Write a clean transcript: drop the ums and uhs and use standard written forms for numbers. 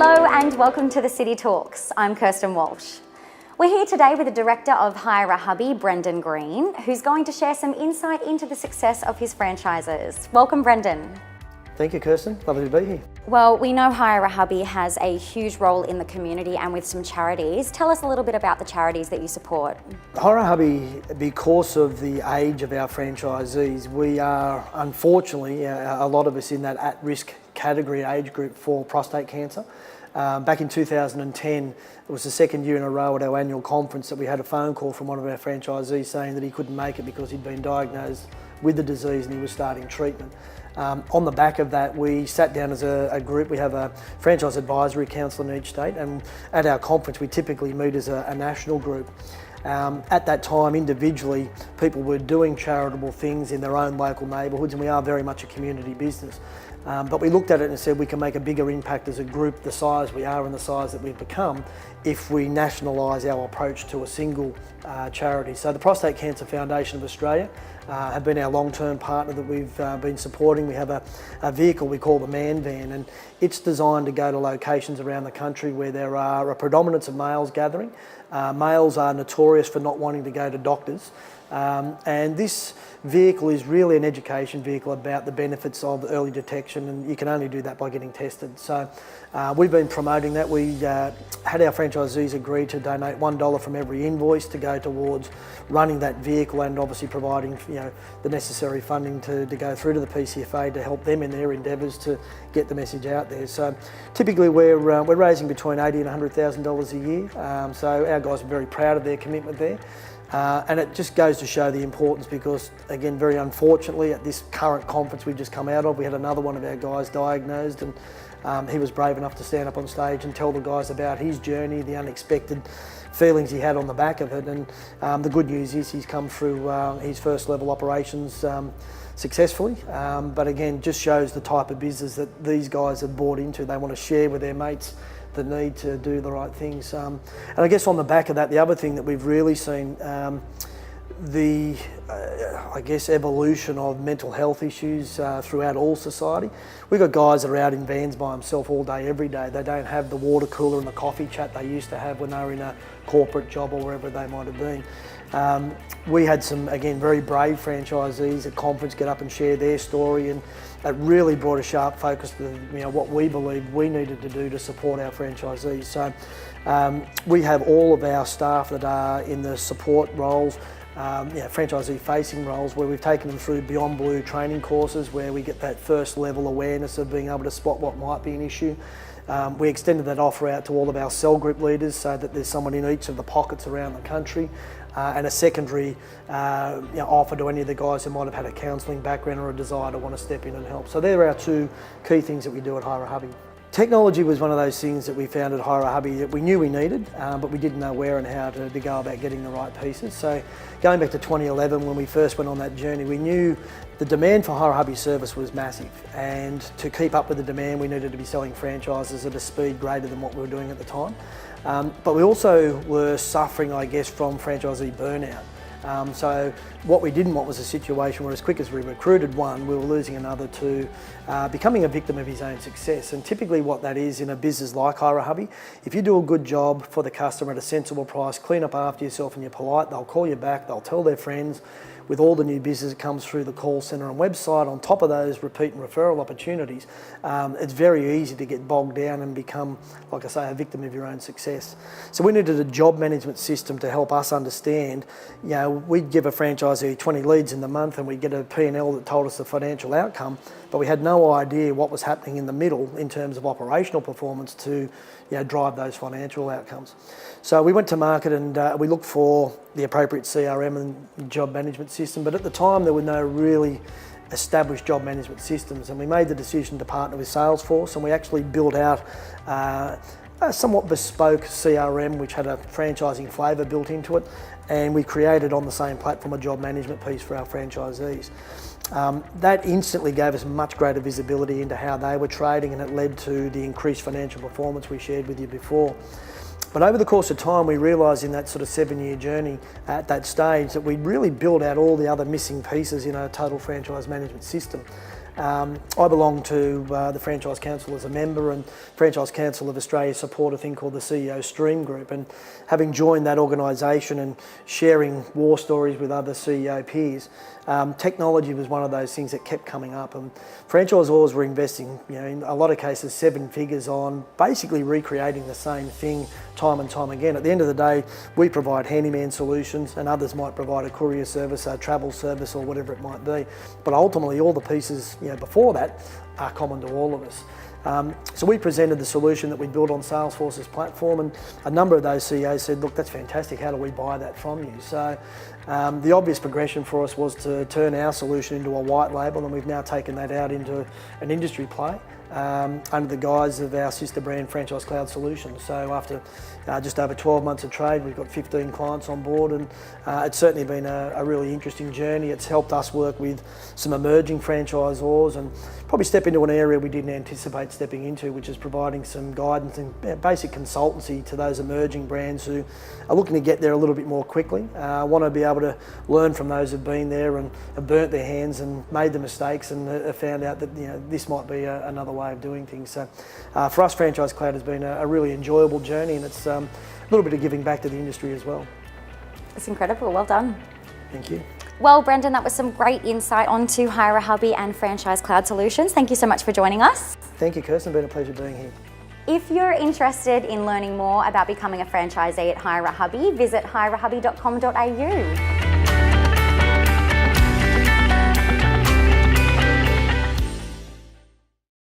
Hello and welcome to the City Talks. I'm Kirsten Walsh. We're here today with the Director of Hire A Hubby, Brendan Green, who's going to share some insight into the success of his franchises. Welcome, Brendan. Thank you, Kirsten. Lovely to be here. Well, we know Hire A Hubby has a huge role in the community and with some charities. Tell us a little bit about the charities that you support. Hire A Hubby, because of the age of our franchisees, we are unfortunately, a lot of us in that at-risk category age group for prostate cancer. Back in 2010, it was the second year in a row at our annual conference that we had a phone call from one of our franchisees saying that he couldn't make it because he'd been diagnosed with the disease and he was starting treatment. On the back of that, we sat down as a group. We have a franchise advisory council in each state, and at our conference we typically meet as a national group. At that time, individually, people were doing charitable things in their own local neighbourhoods, and we are very much a community business. But we looked at it and said we can make a bigger impact as a group, the size we are and the size that we've become, if we nationalise our approach to a single charity. So the Prostate Cancer Foundation of Australia have been our long-term partner that we've been supporting. We have a vehicle we call the Man Van, and it's designed to go to locations around the country where there are a predominance of males gathering. Males are notorious for not wanting to go to doctors. And this vehicle is really an education vehicle about the benefits of early detection, and you can only do that by getting tested. So we've been promoting that. We had our franchisees agree to donate $1 from every invoice to go towards running that vehicle and obviously providing the necessary funding to go through to the PCFA to help them in their endeavours to get the message out there. So typically we're raising between $80,000 and $100,000 a year. So our guys are very proud of their commitment there. And it just goes to show the importance because, again, very unfortunately at this current conference we've just come out of, we had another one of our guys diagnosed, and he was brave enough to stand up on stage and tell the guys about his journey, the unexpected feelings he had on the back of it. And the good news is he's come through his first level operations successfully, but again, just shows the type of business that these guys have bought into. They want to share with their mates the need to do the right things. And I guess on the back of that, the other thing that we've really seen, I guess, evolution of mental health issues throughout all society. We've got guys that are out in vans by themselves all day, every day. They don't have the water cooler and the coffee chat they used to have when they were in a corporate job or wherever they might have been. We had some, again, very brave franchisees at conference get up and share their story, and it really brought a sharp focus to what we believed we needed to do to support our franchisees. So we have all of our staff that are in the support roles, franchisee facing roles, where we've taken them through Beyond Blue training courses where we get that first level awareness of being able to spot what might be an issue. We extended that offer out to all of our cell group leaders so that there's someone in each of the pockets around the country, and a secondary offer to any of the guys who might have had a counselling background or a desire to want to step in and help. So they're our two key things that we do at Hire A Hubby. Technology was one of those things that we found at Hire A Hubby that we knew we needed, but we didn't know where and how to go about getting the right pieces. So going back to 2011, when we first went on that journey, we knew the demand for Hire A Hubby service was massive, and to keep up with the demand we needed to be selling franchises at a speed greater than what we were doing at the time. But we also were suffering, I guess, from franchisee burnout. So what we didn't want was a situation where as quick as we recruited one, we were losing another to becoming a victim of his own success. And typically what that is in a business like Hire A Hubby, if you do a good job for the customer at a sensible price, clean up after yourself and you're polite, they'll call you back, they'll tell their friends. With all the new business that comes through the call centre and website, on top of those repeat and referral opportunities, it's very easy to get bogged down and become, like I say, a victim of your own success. So we needed a job management system to help us understand, we'd give a franchisee 20 leads in the month and we'd get a P&L that told us the financial outcome, but we had no idea what was happening in the middle in terms of operational performance to drive those financial outcomes. So we went to market and we looked for the appropriate CRM and job management system, but at the time there were no really established job management systems, and we made the decision to partner with Salesforce, and we actually built out a somewhat bespoke CRM which had a franchising flavour built into it, and we created on the same platform a job management piece for our franchisees. That instantly gave us much greater visibility into how they were trading, and it led to the increased financial performance we shared with you before. But over the course of time, we realised in that sort of 7-year journey at that stage that we'd really built out all the other missing pieces in a total franchise management system. I belong to the Franchise Council as a member, and Franchise Council of Australia support a thing called the CEO Stream Group, and having joined that organisation and sharing war stories with other CEO peers, technology was one of those things that kept coming up, and franchisors were investing, in a lot of cases, 7 figures on basically recreating the same thing time and time again. At the end of the day, we provide handyman solutions, and others might provide a courier service, a travel service, or whatever it might be. But ultimately, all the pieces before that are common to all of us. So we presented the solution that we built on Salesforce's platform, and a number of those CEOs said, look, that's fantastic, how do we buy that from you? So the obvious progression for us was to turn our solution into a white label, and we've now taken that out into an industry play under the guise of our sister brand Franchise Cloud Solutions. So after just over 12 months of trade, we've got 15 clients on board, and it's certainly been a really interesting journey. It's helped us work with some emerging franchisors and probably step into an area we didn't anticipate stepping into, which is providing some guidance and basic consultancy to those emerging brands who are looking to get there a little bit more quickly, want to be able to learn from those who've been there and have burnt their hands and made the mistakes and have found out that this might be another way of doing things. So for us, Franchise Cloud has been a really enjoyable journey, and it's a little bit of giving back to the industry as well. It's incredible, well done. Thank you. Well, Brendan, that was some great insight onto Hire A Hubby and Franchise Cloud Solutions. Thank you so much for joining us. Thank you, Kirsten. It's been a pleasure being here. If you're interested in learning more about becoming a franchisee at Hire A Hubby, visit hireahubby.com.au.